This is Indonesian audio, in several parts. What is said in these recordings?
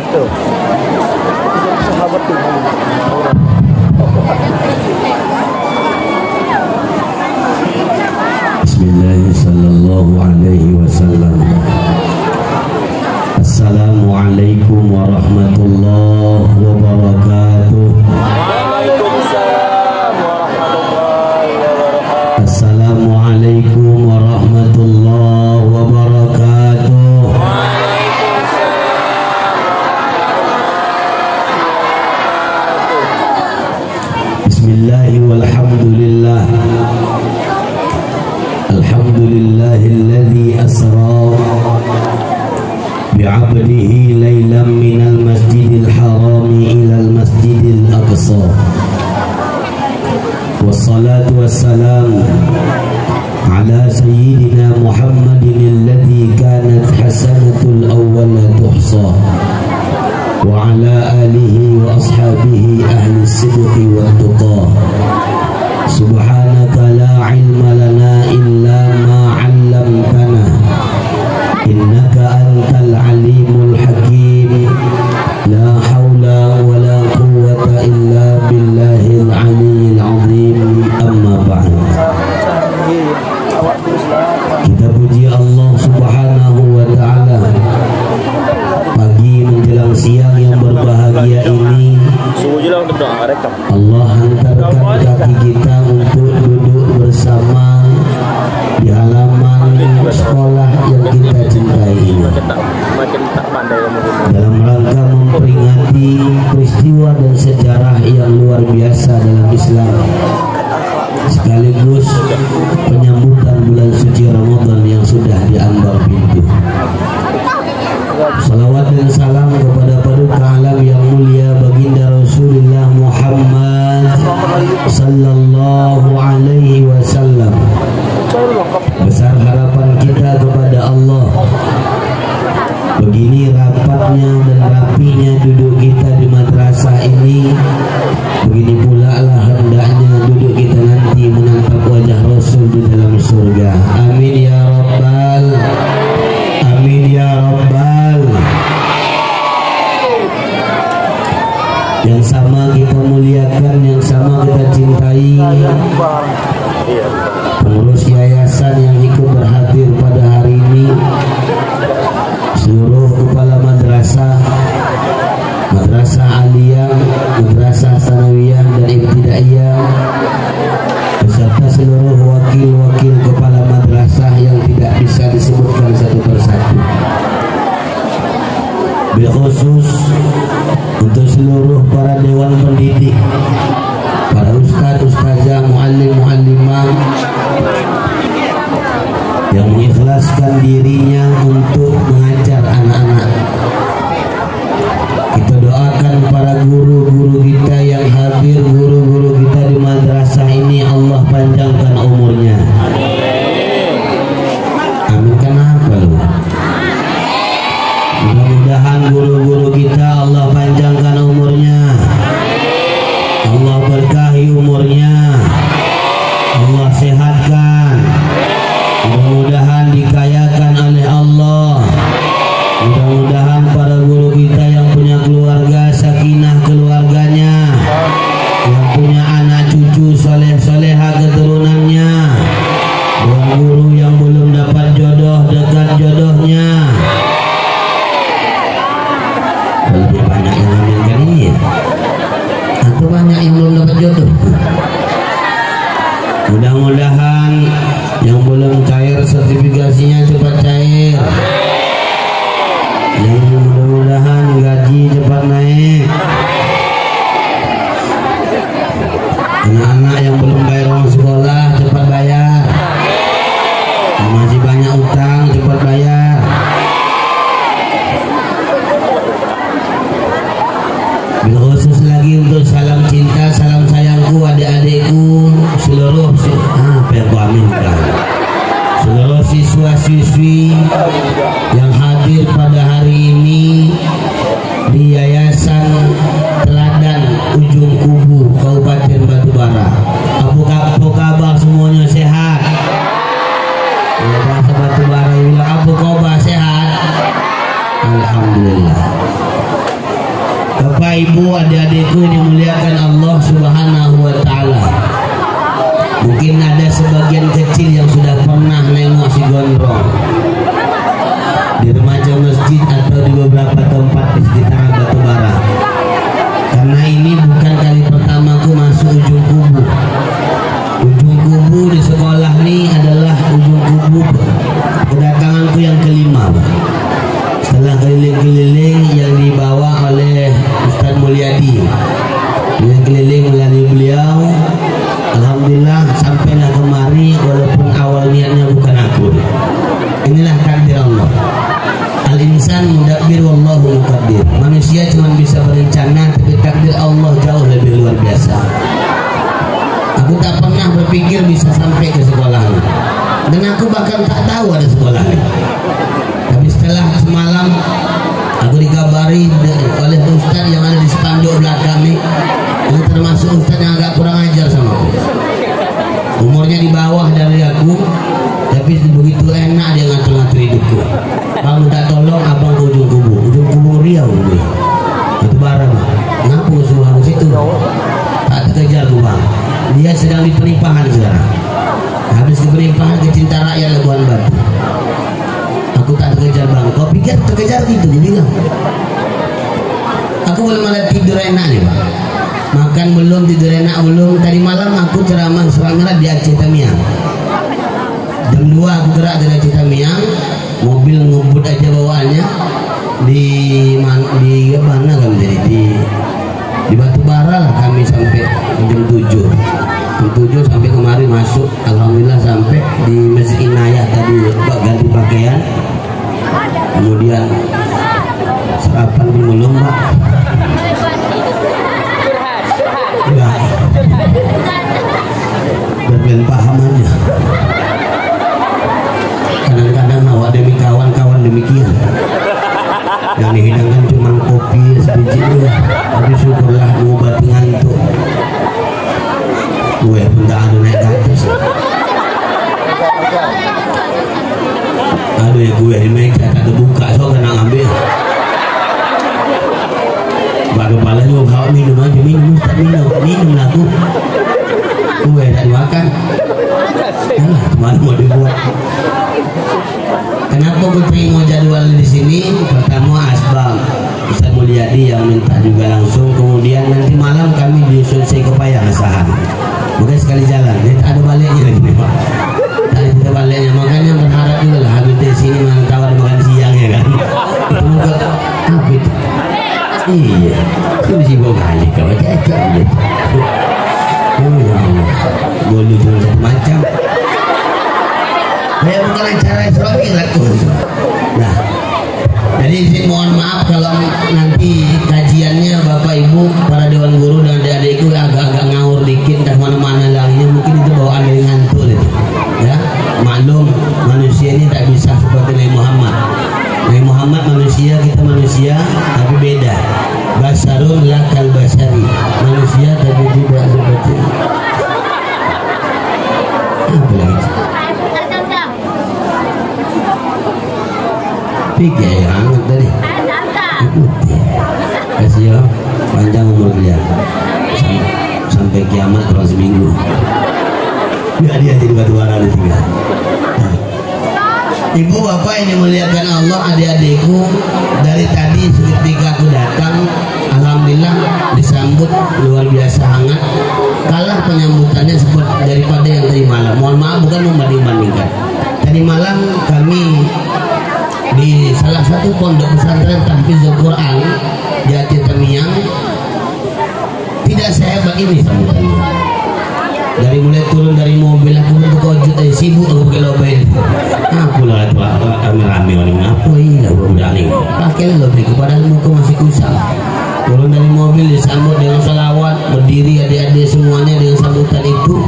Tuh. Sahabat tuh. Bismillahirrahmanirrahim. Assalamualaikum warahmatullahi wabarakatuh. Waalaikumsalam warahmatullahi wabarakatuh. Assalamualaikum warahmatullahi wabarakatuh. Bismillahi walhamdulillah. Alhamdulillahilladzi asra bi'abdihi laylan minal masjidil harami ilal masjidil aqsa. Wassalatu wassalamu ala sayyidina Muhammadin alladzi kanat hasanatul awwala tuhsa wa ala alihi wa ashabihi ahli sidqi wa tuqa. Subhanaka la ilma lana illa ma 'allamtana innaka antal alimul hakim. La haula wa la quwwata illa billahil aliyyil azim. Amma ba'd. Kita puji Allah Subhanahu wa ta'ala. Pagi menjelang siang yang berbahagia ini Allah hantarkan kaki kita untuk duduk bersama di halaman sekolah yang kita cintai ini, dalam rangka memperingati peristiwa dan sejarah yang luar biasa dalam Islam, sekaligus penyambutan bulan suci Ramadan yang sudah diambang pintu. Salawat dan salam kepada paduka alam yang mulia baginda Rasulullah Muhammad sallallahu alaihi wasallam. Besar harapan kita kepada Allah, begini rapatnya dan rapinya duduk kita di madrasah ini, begini pula lah hendaknya duduk kita nanti menatap wajah Rasul di dalam surga. Amin ya rabbal, amin ya rabbal. Yang sama kita muliakan, yang sama kita cintai, pengurus yayasan yang ikut berhadir pada hari ini, seluruh kepala madrasah, madrasah aliyah, madrasah sanawiyah dan ibtidaiyah, beserta seluruh wakil-wakil kepala madrasah yang tidak bisa disebutkan satu persatu. Khusus untuk seluruh para dewan pendidik, para ustadz, ustazah, muallim, muallimah yang mengikhlaskan dirinya untuk mengajar anak-anak. Kita doakan para guru-guru kita yang hadir, guru-guru kita di madrasah ini, Allah panjangkan umurnya. Amin. Kenapa lu? Mudah-mudahan guru-guru kita Allah panjangkan umurnya, Allah berkahi umurnya, Allah sehatkan, mudah-mudahan dikayakan oleh Allah. Mudah-mudahan para guru kita yang punya keluarga sakinah keluarganya, yang punya anak cucu soleh-soleha keturunannya, dan guru yang belum dapat jodoh dekat jodohnya. Lebih banyak yang ambilkan ini atau banyak yang belum dapat jodoh. Mudah-mudahan yang belum cair sertifikasinya cepat cair, yang mudah-mudahan gaji cepat naik, anak-anak yang belum bayar uang sekolah cepat bayar, yang masih banyak utang cepat bayar. Khusus lagi untuk salam cinta, salam sayangku, adik-adikku, seluruh seluruh siswa-siswi yang hadir pada hari ini di Yayasan Teladan Ujung Kubu Kabupaten Batubara. Apa kabar semuanya, sehat? Ya, bahasa Batubara bilang apa kabar, sehat? Alhamdulillah. Bapak Ibu, adik-adikku yang dimuliakan Allah Subhanahu wa taala. Mungkin ada sebagian kecil yang sudah pernah nengok si Gondrong di remaja masjid atau di beberapa tempat di sekitar Batubara. Karena ini bukan kali pertamaku masuk ujung kubu. Ujung kubu di sekolah ini adalah ujung kubu kedatanganku yang kelima. Setelah keliling-keliling yang dibawa oleh Ustaz Mulyadi, keliling-keliling melalui beliau, alhamdulillah sampailah kemari walaupun awal niatnya bukan aku. Inilah takdir Allah. Al-insan mudabbir wallahu muqaddir. Manusia cuma bisa berencana, tapi takdir Allah jauh lebih luar biasa. Aku tak pernah berpikir bisa sampai ke sekolah ini, dan aku bahkan tak tahu ada sekolah ini. Tapi setelah semalam aku dikabari oleh ustaz yang ada di spanduk belakang ini, yang termasuk ustaz yang agak kurang ajar sama aku. Umurnya di bawah dari aku, tapi begitu enak dia ngatur-ngatur hidupku. Bang minta tolong abang ke ujung kubu Riau ini, Batubara bang. Kenapa kau suruh aku situ? Tak terkejar ku bang. Dia sedang di penimpahan sekarang. Habis ke penimpahan ke Cinta Rakyat Labuan Batu. Aku tak terkejar bang. Kau pikir terkejar gitu? Dia bilang. Aku belum ada tidur enak nih bang. Makan belum, tidur enak belum. Tadi malam aku ceramah Surah Merah di Aceh Tamiang. Jam 2 aku gerak dari Aceh Tamiang. Mobil ngebut aja bawaannya di mana kami jadi di Batubara lah kami sampai jam 7 sampai kemarin masuk, alhamdulillah sampai di Masjid Inayah tadi ganti pakaian, kemudian sarapan belum mbak. Ya, biar paham aja. Kadang-kadang awak demi kawan-kawan demikian. Yang dihidangkan cuma kopi sebiji doang, tapi syukurlah mengobati ngantuk. Gue pun tak ada naik ke atas. Aduh ya gue di meja tak terbuka, so kena ngambil. Bak kepala juga kau minum aja, minum lah aku. Gue tak dimakan. Alah, mana mau dibuat? Kenapa gue pengen mau jadwal di sini? Pertama asbab Ustaz Mulyadi yang minta juga langsung. Kemudian nanti malam kami diusul saya ke Payang Asahan. Mungkin sekali jalan. Dia tak ada baliknya lagi nih Pak. Tak ada baliknya. Makanya berharap juga lah habis dari sini mantau ada makan siang ya kan. Semoga apa itu? Iya. Itu mesti bawa balik kau aja gitu. Oh ya Allah. Boleh cuma satu macam. Ya bukan acara Isra Mi'raj. Nah, jadi izin mohon maaf kalau nanti kajiannya Bapak Ibu para dewan guru dan adik-adikku agak-agak ngawur dikit dan mana-mana larinya, mungkin itu bawaan dari ngantuk itu. Ya, maklum manusia ini tak bisa seperti Nabi Muhammad. Nabi Muhammad manusia, kita manusia, tapi beda. Basarun lakal basari, manusia tapi tidak seperti apa lagi? Pikir yang hangat tadi. Putih. Kasih ya, panjang umur dia. Sampai kiamat kurang seminggu. Biar dia jadi Batubara di tinggal. Ibu bapak yang dimuliakan Allah, adik-adikku, dari tadi ketika aku datang, alhamdulillah disambut luar biasa hangat. Kalah penyambutannya seperti daripada yang tadi malam. Mohon maaf bukan membanding-bandingkan. Tadi malam kami di salah satu pondok pesantren tahfizul Quran di Aceh Tamiang, tidak sehebat ini sambutannya. Dari mulai turun dari mobil aku berkojut, sibuk aku pakai lobel. Aku lah rame-rame orang apa ini lah budak ni. Pakailah lobel padahal muka masih kusam. Turun dari mobil disambut dengan salawat, berdiri adik-adik semuanya dengan sambutan itu.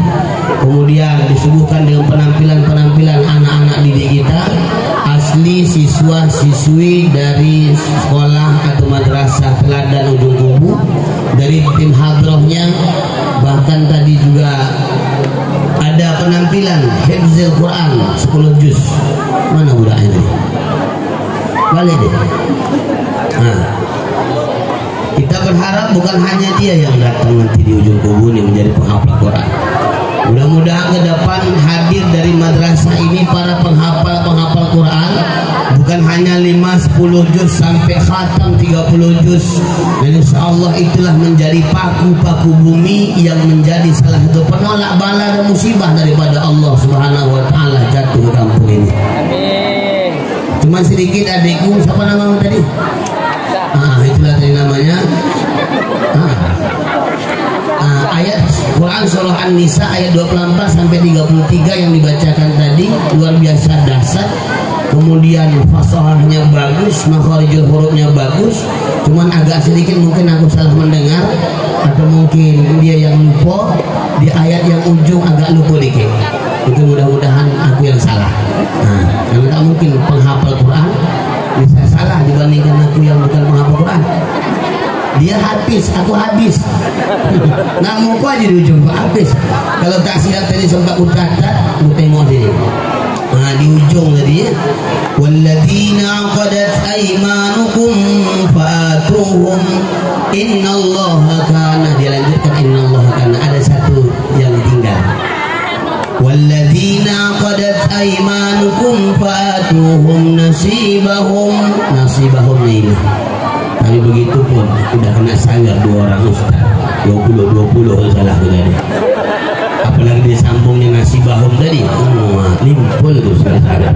Kemudian disuguhkan dengan penampilan-penampilan anak-anak didik kita, asli siswa-siswi dari sekolah atau madrasah Teladan Ujung Kubu, dari tim hadrohnya. Bahkan tadi juga ada penampilan hifzil Quran 10 juz. Mana budaknya ini? Balik deh. Nah, kita berharap bukan hanya dia yang datang nanti di ujung kubur ini menjadi penghafal Quran. Mudah-mudahan ke depan hadir dari madrasah ini para penghafal Quran, bukan hanya 5-10 juz sampai khatam 30 juz. Dan insyaallah itulah menjadi paku-paku bumi yang menjadi salah satu penolak bala dan musibah daripada Allah Subhanahu wa taala jatuh ke kampung ini. Amin. Cuman sedikit adikku, siapa namamu tadi? Itulah tadi namanya. Ayat Quran surah An-Nisa ayat 24 sampai 33 yang dibacakan tadi luar biasa dahsyat. Kemudian fasahahnya bagus, makharijul hurufnya bagus. Cuman agak sedikit mungkin aku salah mendengar, atau mungkin dia yang lupa di ayat yang ujung agak lupa dikit. Itu mudah-mudahan aku yang salah. Karena tak mungkin penghafal Quran bisa salah dibandingkan aku yang bukan penghafal Quran. Dia habis, aku habis. Nah, muka aja di ujung habis. Kalau tak silap tadi sempat ku catat, ku tengok sini. Di ujung tadi ya. Walladzina qadat aymanukum fa'atuhum innallaha kana. Dia lanjutkan innallaha kana. Ada satu yang tinggal. Walladzina qadat aymanukum fa'atuhum nasibahum. Nasibahum ini. Tapi begitu pun udah kena sangar 2 orang ustaz 20 salah tadi. Apalagi disambungnya nasibahum tadi, limpul tuh saudara.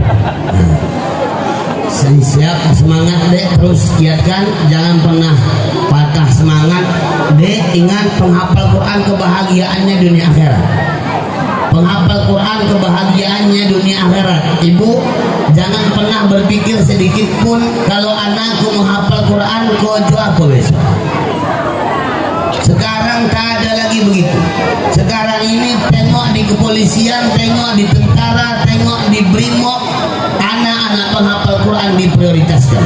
Siap semangat dek, terus giatkan, jangan pernah patah semangat dek. Ingat penghafal Quran kebahagiaannya dunia akhirat. Penghafal Quran kebahagiaannya dunia akhirat. Ibu jangan pernah berpikir sedikit pun kalau anakku menghafal Quran kojo apa besok. Sekarang tak ada lagi begitu. Sekarang ini tengok di kepolisian, tengok di tentara, tengok di brimob, anak-anak penghafal Quran diprioritaskan.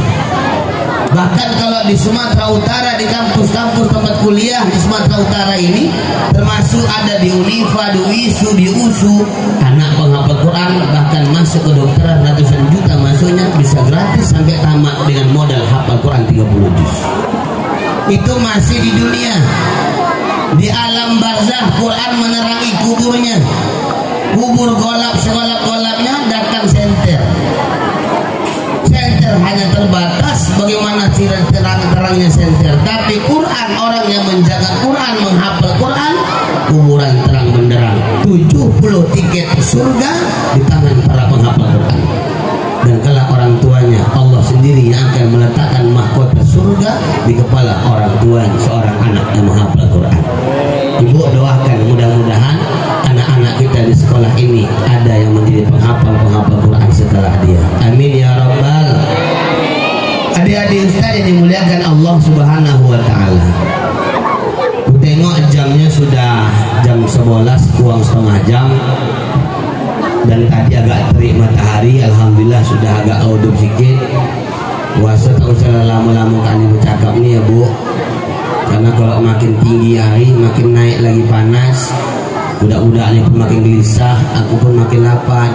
Bahkan kalau di Sumatera Utara, di kampus-kampus tempat kuliah di Sumatera Utara ini, termasuk ada di Unifa, di UISU, di USU, anak penghafal Quran bahkan masuk ke dokteran ratusan juta masuknya, bisa gratis sampai tamat dengan modal hafal Quran 30 juz. Itu masih di dunia. Di alam barzah Quran menerangi kuburnya. Kubur golap segolap-golapnya datang senter. Senter hanya terbatas bagaimana terang-terangnya senter. Tapi Quran, orang yang menjaga Quran, menghafal Quran, kuburan terang benderang. 70 tiket surga di tangan para penghafal Quran. Dan kelak orang tuanya, Allah sendiri yang akan meletakkan mahkota surga di kepala orang tua seorang anak yang menghafal Quran. Ibu doakan mudah-mudahan anak-anak kita di sekolah ini ada yang menjadi penghafal Quran setelah dia. Amin ya rabbal. Adik-adik ustaz yang dimuliakan Allah Subhanahu wa taala. Ku tengok jamnya sudah jam 11 kurang setengah jam. Dan tadi agak terik matahari, alhamdulillah sudah agak audup sedikit. Puasa tak usah lama-lama kali bercakap nih ya bu, karena kalau makin tinggi hari makin naik lagi panas. Budak-budak ini pun makin gelisah, aku pun makin lapar.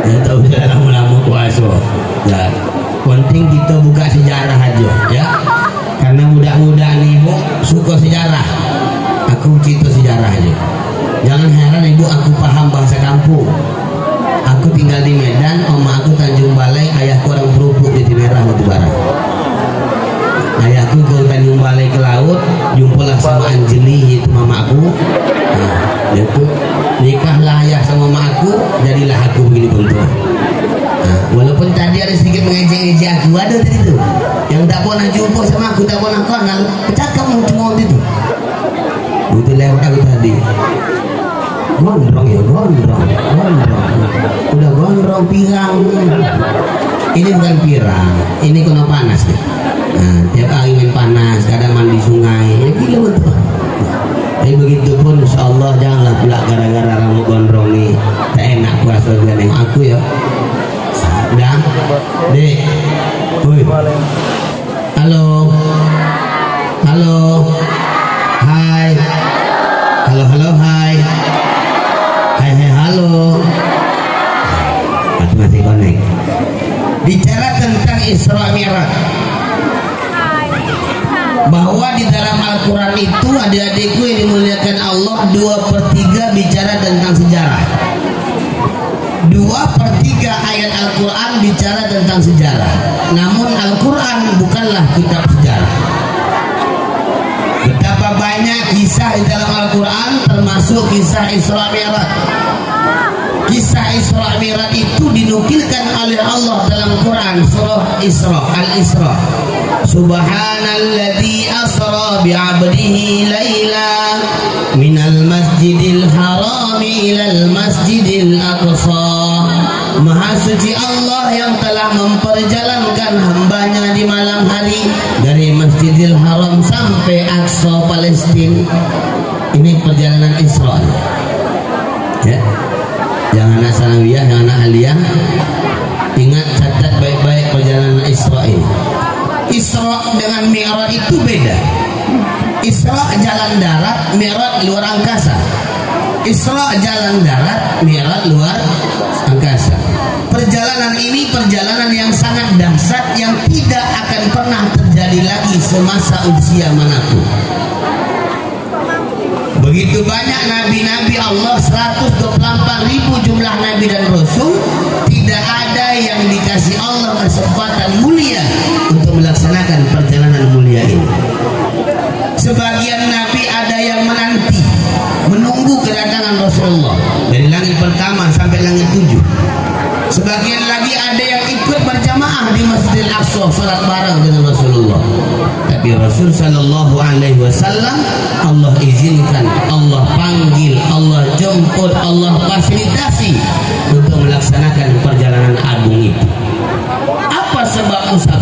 Ya tak usah lama-lama puasa. Ya, penting kita buka sejarah aja ya, karena budak-budak nih bu suka sejarah. Aku cerita sejarah aja. Jangan heran ibu, aku paham bahasa kampung. Aku tinggal di Medan, oma aku Tanjung Balai, ayahku orang Perupuk di Merah Batubara. Ayahku ke Tanjung Balai ke laut, jumpalah sama Anjeli, itu mamaku. Nah, itu nikahlah ayah sama mamaku, jadilah aku begini bentuk. Nah, walaupun tadi ada sedikit mengejek-ejek aku, ada tadi tuh yang tak pernah jumpa sama aku, tak pernah kenal, bercakap cuma itu. Itu lewat aku tadi. Gondrong ya, gondrong. Udah gondrong pirang. Ini bukan pirang, ini kena panas nih. Nah, tiap hari main panas, kadang mandi sungai, ya gila betul. Tapi begitu pun insya Allah janganlah pula gara-gara rambut gondrong nih tak enak puasa dengan nengok aku ya. Udah, dek. Woi. Halo. Halo. Hai. Halo, hai. Hai, halo. Masih connect. Bicara tentang Isra Mi'raj. bahwa di dalam Al-Quran itu adik-adikku yang dimuliakan Allah 2/3 bicara tentang sejarah. 2/3 ayat Al-Quran bicara tentang sejarah. Namun Al-Quran bukanlah kitab sejarah. Betapa banyak kisah di dalam Al-Quran, termasuk kisah Isra Mi'raj. Kisah Isra Mi'raj itu dinukilkan oleh Allah dalam Quran surah Isra, Al-Isra. Subhanalladzi asra bi'abdihi laila minal masjidil harami ilal masjidil aqsa. Maha suci Allah yang telah memperjalankan hambanya di malam hari dari Masjidil Haram sampai Aqsa Palestina. Ini perjalanan Isra. Ya. Yang anak sanawiyah, yang anak aliyah, ingat, catat baik-baik perjalanan Isra ini. Isra dengan Mi'raj itu beda. Isra jalan darat, Mi'raj luar angkasa. Isra jalan darat, Mi'raj luar angkasa. Perjalanan ini perjalanan yang sangat dahsyat yang tidak akan pernah terjadi lagi semasa usia manapun. Begitu banyak nabi-nabi Allah, 124.000 jumlah nabi dan rasul, tidak ada yang dikasih Allah kesempatan mulia untuk melaksanakan perjalanan mulia ini. Sebagian nabi ada yang menanti, menunggu kedatangan Rasulullah dari langit pertama sampai langit 7. Sebagian lagi ada yang ikut berjamaah di Masjidil Aqsa, salat bareng dengan Rasulullah. Tapi Rasul sallallahu alaihi wasallam Allah izinkan, Allah panggil, Allah jemput, Allah fasilitasi untuk melaksanakan perjalanan agung itu. Apa sebabnya?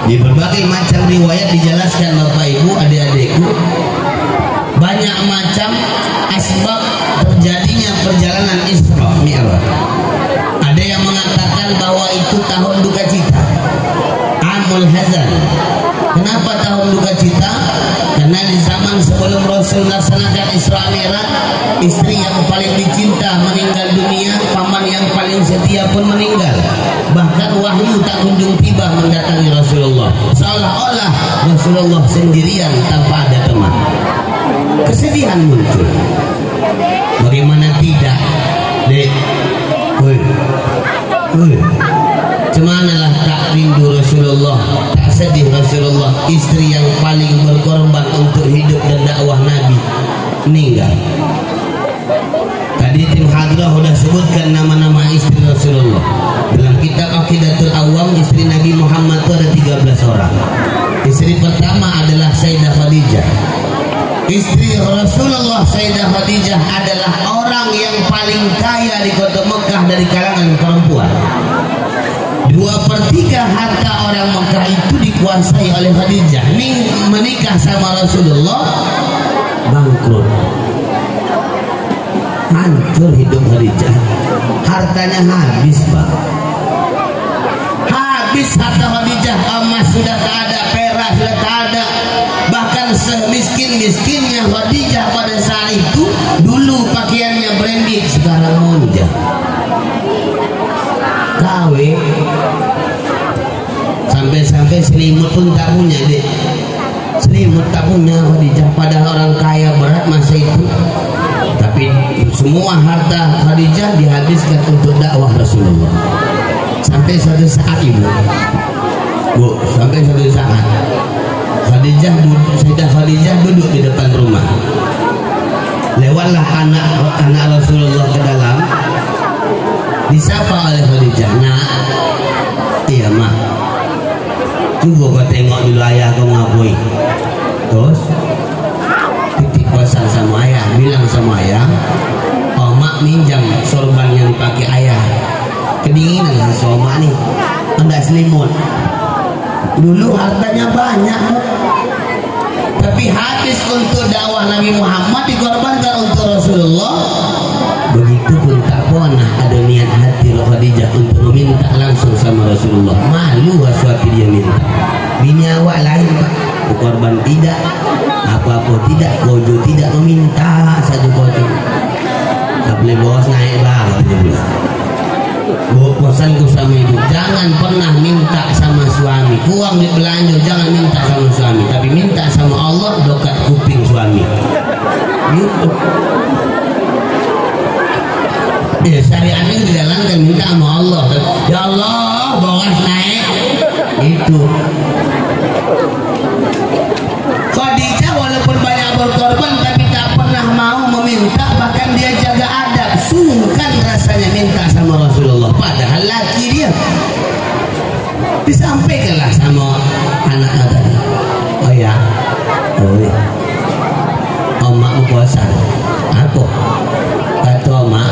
Di berbagai macam riwayat dijelaskan Bapak Ibu, adik-adikku, banyak macam asbab terjadinya perjalanan Isra Mi'raj. Ada yang mengatakan bahwa itu tahun duka cita, Amul Hazan. Kenapa tahun duka cita? Karena di zaman sebelum Rasul melaksanakan Isra Mi'raj, istri yang paling dicinta meninggal dunia, paman yang paling setia pun meninggal. Bahkan wahyu tak kunjung tiba mendatangi Rasulullah. Seolah-olah Rasulullah sendirian tanpa ada teman. Kesedihan muncul. Bagaimana tidak, Dek? Cemanalah tak rindu Rasulullah, tak sedih Rasulullah, istri yang paling berkorban untuk hidup dan dakwah Nabi meninggal. Tadi tim hadrah sudah sebutkan nama-nama istri Rasulullah. Dalam kitab Aqidatul Awam, istri Nabi Muhammad itu ada 13 orang. Istri pertama adalah Sayyidah Khadijah. Istri Rasulullah Sayyidah Khadijah adalah orang yang paling kaya di kota Mekah dari kalangan perempuan. 2/3 harta orang Mekah itu dikuasai oleh Khadijah. Ini menikah sama Rasulullah, bangkrut, hancur hidup Khadijah. Hartanya habis, Pak. Habis harta Khadijah. Emas sudah tak ada, perak sudah tak ada. Bahkan semiskin-miskinnya Khadijah pada saat itu, dulu pakaiannya branded, sekarang monja. Kawe sampai selimut pun tak punya, Dek. Selimut tak punya Khadijah, padahal orang kaya berat masa itu. Tapi semua harta Khadijah dihabiskan untuk dakwah Rasulullah. Sampai suatu saat, Ibu, sampai suatu saat Sayyidah Khadijah duduk di depan rumah. Lewatlah anak Rasulullah ke dalam. Disapa oleh Khadijah, "Nak." "Iya, Mak." "Coba kau tengok dulu ayah kau ngapui." Terus titik pesan sama ayah, bilang sama ayah, "Oh, Mak minjam sorban yang dipakai ayah. Kedinginan lah Mak nih, enggak selimut." Dulu hartanya banyak, tapi habis untuk dakwah Nabi Muhammad, dikorbankan untuk Rasulullah. Begitupun tak pernah ada niat hati Khadijah untuk meminta langsung sama Rasulullah. Malu waswati dia minta. Bini awak lain, Pak, berkorban tidak, apa-apa tidak, kojo tidak, meminta saja kojo. Tak boleh bos naik bang, dia bilang. Pesanku sama ibu, jangan pernah minta sama suami uang di belanja, jangan minta sama suami, tapi minta sama Allah dokat kuping suami gitu. Ya syariatnya dijalankan, minta sama Allah, ya Allah bawas naik itu. Khadijah walaupun banyak berkorban tapi tak pernah mau meminta, bahkan dia jaga adab, sungkan rasanya minta sama Rasulullah, padahal laki dia. Disampaikanlah sama anak-anak tadi, oh ya, omak mau puasa, aku kata omak,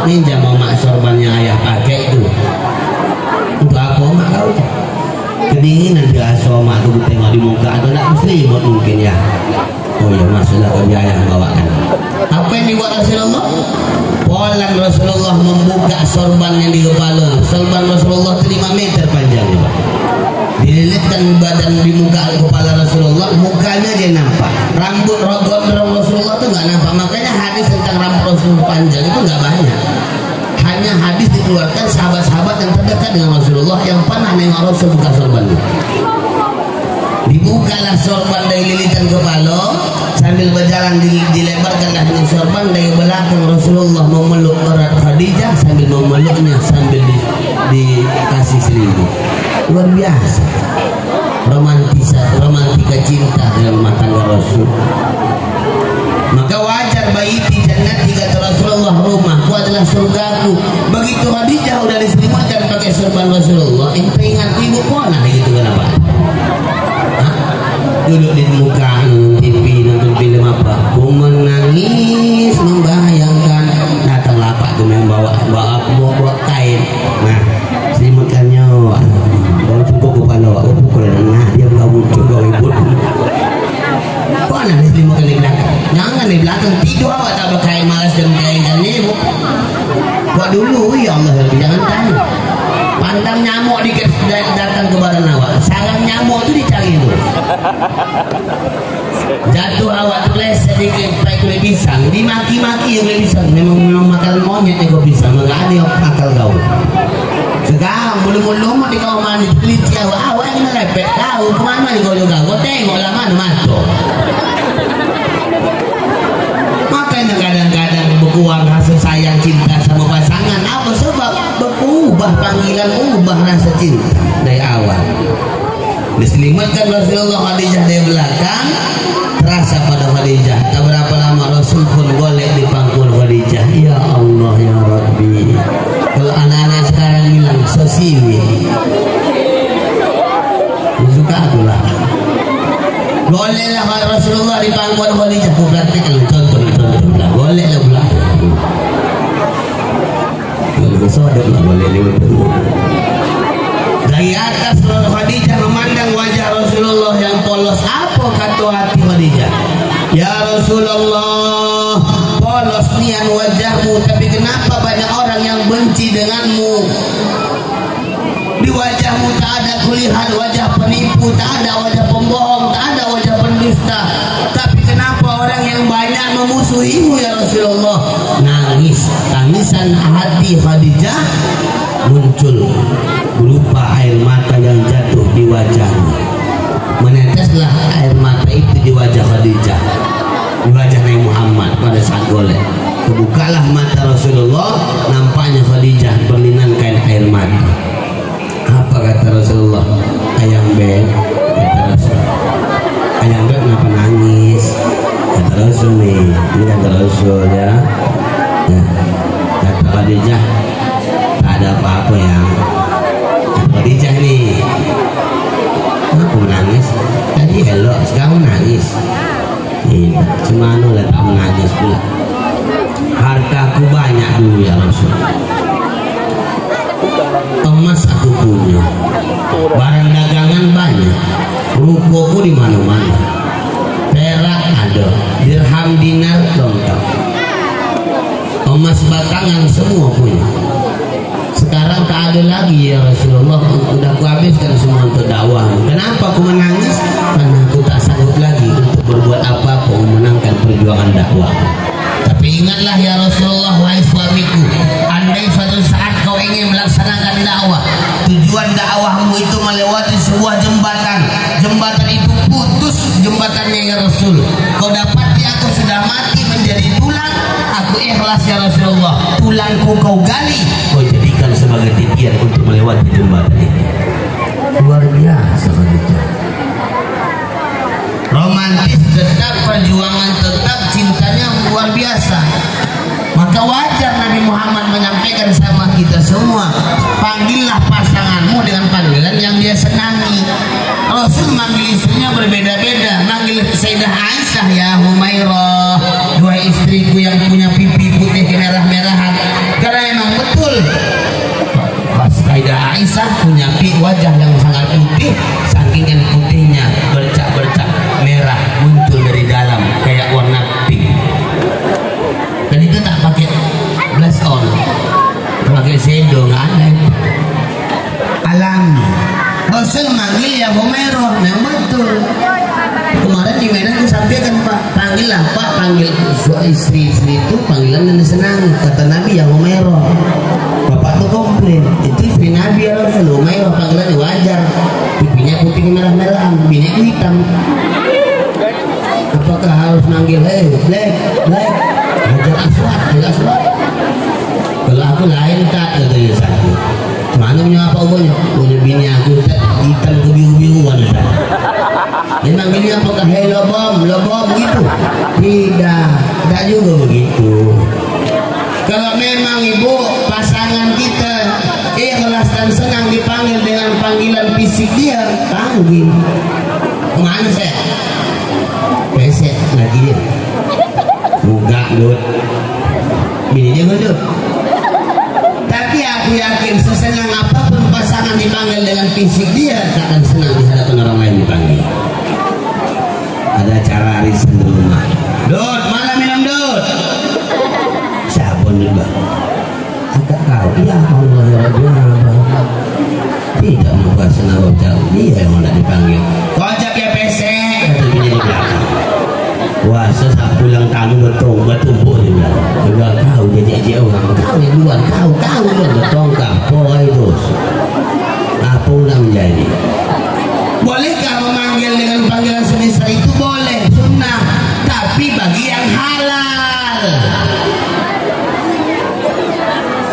minjam omak sorbannya ayah pakai itu, untuk apa omak kau? Kedinginan dia omak tuh tengok di muka atau nak muslimut mungkin ya. Oh ya masalah kami ayah bawakan. Apa yang dibuat Rasulullah? Polan Rasulullah membuka sorban yang di kepala. Sorban Rasulullah 5 meter panjangnya, Pak. Dililitkan badan di muka kepala Rasulullah, mukanya dia nampak. Rambut gondrong Rasulullah itu nggak nampak. Makanya hadis tentang rambut Rasulullah panjang itu nggak banyak. Hanya hadis dikeluarkan sahabat-sahabat yang terdekat dengan Rasulullah yang pernah nengok Rasul buka sorbannya. Dibukalah sorban dari lilitan kepala, sambil berjalan dilebarkan lahnya sorban dari belakang. Rasulullah memeluk erat Khadijah sambil memeluknya sambil dikasih selimut. Luar biasa romantika cinta dalam rumah tangga Rasul. Maka wajar baiti jannati, kata Rasulullah, rumahku adalah surgaku. Begitu Khadijah udah diselimutkan pakai sorban Rasulullah, ente ingat ibu pernah gitu kenapa? Duduk di muka TV nonton film apa, aku menangis membayangkan, datanglah Pak tuh yang bawa kain, nah selimutkannya bawa cukup kepala, pukul nah dia bawa cukup ibu. Kok anak diselimutkan di belakang? Jangan di belakang, tidur awak tak pakai malas dan kain dan ibu. Buat dulu ya Allah, jangan tanya. Pantang nyamuk dikit datang ke badan awak, sarang nyamuk itu dicari dulu. Jatuh awak terleset dikit pakai kulit pisang, dimaki-maki kulit pisang. Memang makanan monyet yang kau pisang, nggak ada yang akal kau. Sekarang mulu-mulu mau di kau mandi teliti awak yang melepet kau kemana nih kau juga? Kau tengoklah mana mata. Makanya kadang-kadang berkurang rasa sayang cinta sama pasangan. Apa sebab? Berubah panggilan, ubah rasa cinta dari awal. Diselimatkan Rasulullah Khadijah dari belakang, terasa pada Khadijah. Tak berapa lama Rasul pun golek di pangkul Khadijah. Ya Allah ya Rabbi. Kalau anak-anak sekarang bilang sosiwi, suka aku lah. Goleklah Rasulullah di pangkul Khadijah. Aku praktikkan contoh. Goleklah pula. Dari atas Khadijah memandang wajah Rasulullah yang polos. Apa kata hati Khadijah? Ya Rasulullah, polos nian wajahmu, tapi kenapa banyak orang yang benci denganmu? Di wajahmu tak ada kulihat wajah penipu, tak ada wajah pembohong, tak ada wajah pendusta. Tapi kenapa orang yang banyak memusuhimu ya Rasulullah? Nangis, tangisan hati Khadijah muncul berupa air mata yang jatuh di wajahnya. Meneteslah air mata itu di wajah Khadijah, di wajah Nabi Muhammad pada saat golek. Terbukalah mata Rasulullah, nampaknya Khadijah berlinang kain air mata. Apa kata Rasulullah? Ayang beb, kata Rasul. Ayang beb kenapa nangis? Kata Rasul nih, ini kata Rasul ya. Kata Khadijah, tak ada apa-apa yang. Kata Khadijah nih, aku menangis. Tadi elok, sekarang menangis. Iya, cemana lah tak menangis pula. Hartaku banyak dulu ya Rasul. Emas aku punya, barang dagangan banyak, rupaku di mana-mana, perak ada, dirham dinar lengkap, emas batangan semua punya. Sekarang tak ada lagi ya Rasulullah, sudah aku habiskan semua untuk dakwah. Kenapa aku menangis? Karena aku tak sanggup lagi untuk berbuat apa-apa memenangkan perjuangan dakwah. Tapi ingatlah ya Rasulullah, wahai suamiku, andai suatu saat kau ingin melakukan jembatan dakwah. Tujuan dakwahmu itu melewati sebuah jembatan. Jembatan itu putus jembatannya ya Rasul. Kau dapati aku sudah mati menjadi tulang. Aku ikhlas ya Rasulullah. Tulangku kau gali, kau jadikan sebagai titian untuk melewati jembatan ini. Luar biasa begitu. Romantis tetap, perjuangan tetap, cintanya luar biasa. Maka wajar Nabi Muhammad menyampaikan sama kita semua, panggillah pasanganmu dengan panggilan yang dia senangi. Rasul manggil istrinya berbeda-beda. Manggil Sayyidah Aisyah, ya Humairah, dua istriku yang punya pipi putih kemerah-merahan. Karena memang betul Sayyidah Aisyah punya wajah yang sangat putih, saking yang putihnya bercak-bercak merah muncul dari dalam kayak warna pink. Dan itu tak pakai blush on, pakai shadow, nggak ada. Alami. Rasul manggil ya Humairah, memang betul. Kemarin di Medan aku sampaikan, Pak, panggillah Pak, panggil istri-istri itu panggilan yang disenangi. Kata Nabi ya Humairah. Bapak tuh komplain, itu istri Nabi ya Rasul. Humairah panggilannya wajar, pipinya putih merah-merahan, bini hitam. Apakah harus manggil black hajar aswad? Kalau aku lain tak, katanya satu. Mana punya apa ubahnya? Punya bini aku tak hitam kebiru-biruan. Dia manggilnya apakah lobom gitu? Tidak juga begitu. Kalau memang ibu pasangan kita ikhlas dan senang dipanggil dengan panggilan fisik dia, panggil. Kemana saya? Pesek lagi dia. Buka dud. Bini dia dud. Tapi aku yakin sesenang apapun pasangan dipanggil dengan fisik dia, tak akan senang di hadapan orang lain dipanggil. Ada acara arisan di rumah. Dud, mana minum dud? Siapa juga? Agak kau. Ya Allah ya Rabbi. Tidak mau bahasa nabab jauh. Dia yang nak dipanggil. Kau ajak ya pesek. Kata bini di belakang. Wah, sesaat pulang tamu bertumpuk dia bilang. Dia bilang, kau jadi aja orang. Kau yang luar, kau yang bertong kapal itu. Apa ulang menjadi? Bolehkah memanggil dengan panggilan semisal itu? Boleh, sunnah. Tapi bagi yang halal.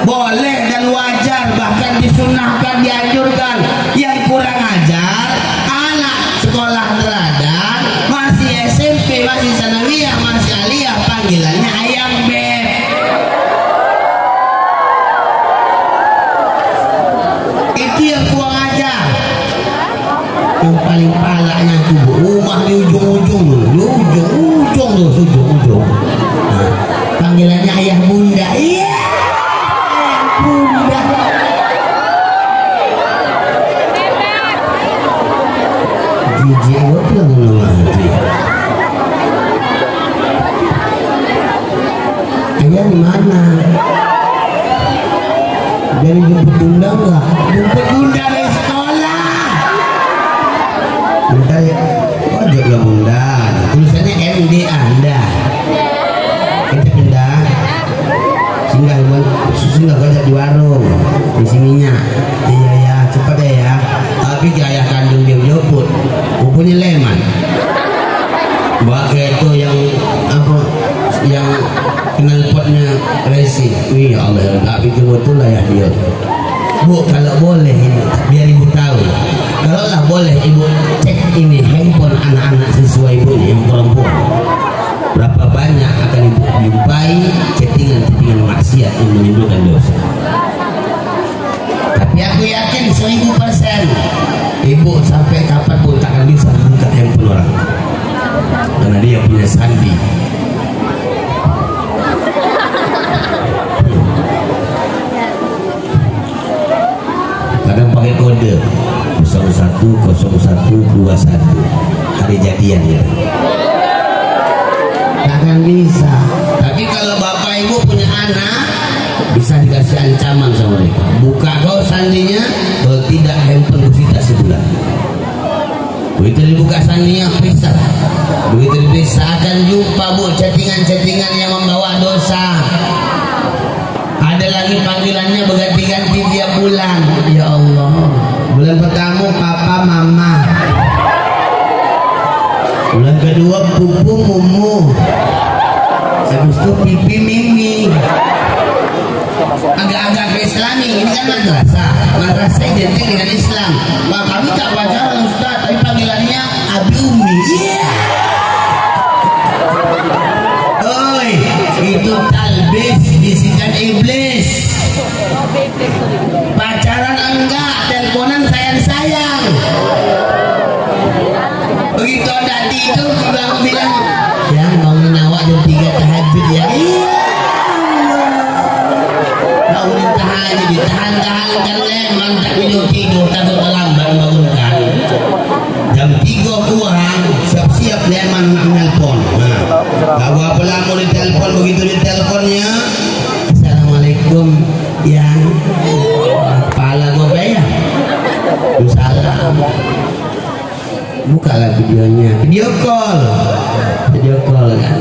Boleh dan wajar, bahkan disunahkan, dianjurkan. Yang kurang ajar, anak sekolah teladan, masih SMP, masih sanawiyah, masih aliyah, panggilannya ayam beb. Itu yang kurang ajar. Yang paling palanya tuh rumah di ujung-ujung tuh, nah, panggilannya ayah bunda. Iya, ayah bunda. Jijik betul nanti. Ayah di mana? Dari jemput bunda enggak? Jemput bunda dari sekolah. Bentar ya, ojeklah bunda. Tulisannya MD Anda. Kita pindah. Singgah kerja di warung di sininya. Iya ya, cepat ya. Tapi ayah kandung dia jemput. Punya leman. Bawa kereta yang apa? Yang knalpotnya racing. Wih Allah, tak pikir betul lah ya dia. Bu, kalau boleh ini, biar ibu tahu. Kalau lah boleh ibu cek ini handphone anak-anak sesuai ibunya yang perempuan. Berapa banyak akan ibu jumpai chattingan maksiat yang menimbulkan dosa. Tapi aku yakin 1000% ibu sampai kapanpun tak akan bisa buka handphone orang, karena dia punya sandi. Kadang pakai kode 010121 hari jadian ya. Tak akan bisa. Tapi kalau bapak ibu punya anak, bisa dikasih ancaman sama mereka. Buka kau sandinya, kalau tidak handphone disita sebulan. Begitu dibuka sandinya, pisah. Begitu dipisah akan jumpa bu chattingan yang membawa dosa. Ada lagi panggilannya berganti-ganti tiap bulan. Ya Allah. Bulan pertama papa mama. Bulan kedua pupu mumu. Habis itu pipi mimi. Agak-agak ke Islami. Ini kan madrasah. Madrasah identik dengan Islam. Pak kami tak pacaran Ustaz, tapi panggilannya Abi Umi. Iya. Oi, itu talbis bisikan iblis. Pacaran enggak, teleponan sayang-sayang. Begitu ada tidur bilang yang bangun awak jam 3 tahajud ya. Iya. Bangun tahajud, tahan-tahan kan lemang tak tidur takut terlambat bangunkan. Jam 3 kurang siap-siap lemang menelpon. Nah, gak apa lama ditelepon, begitu diteleponnya Assalamualaikum yang kepala gue bayar. Salam. Bukalah videonya, video call kan.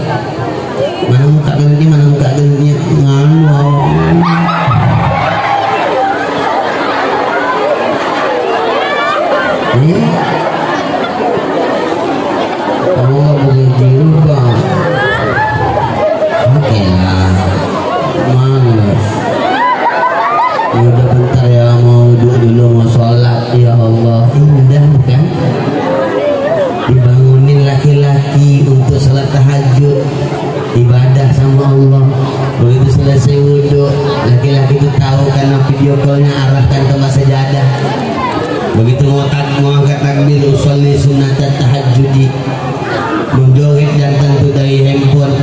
Mana muka gelutnya, mana muka gelutnya, nganu. Kamu nggak boleh dirubah. Oke lah, malas. Ya udah bentar ya, mau dulu mau sholat. Ya Allah, indah bukan? Dibangunin laki-laki untuk salat tahajud, ibadah sama Allah. Begitu selesai wudhu, laki-laki itu tahu karena video callnya arahkan ke sajadah. Begitu mau angkat takbir usolli sunat tahajudi, menjoget dan tentu dari handphone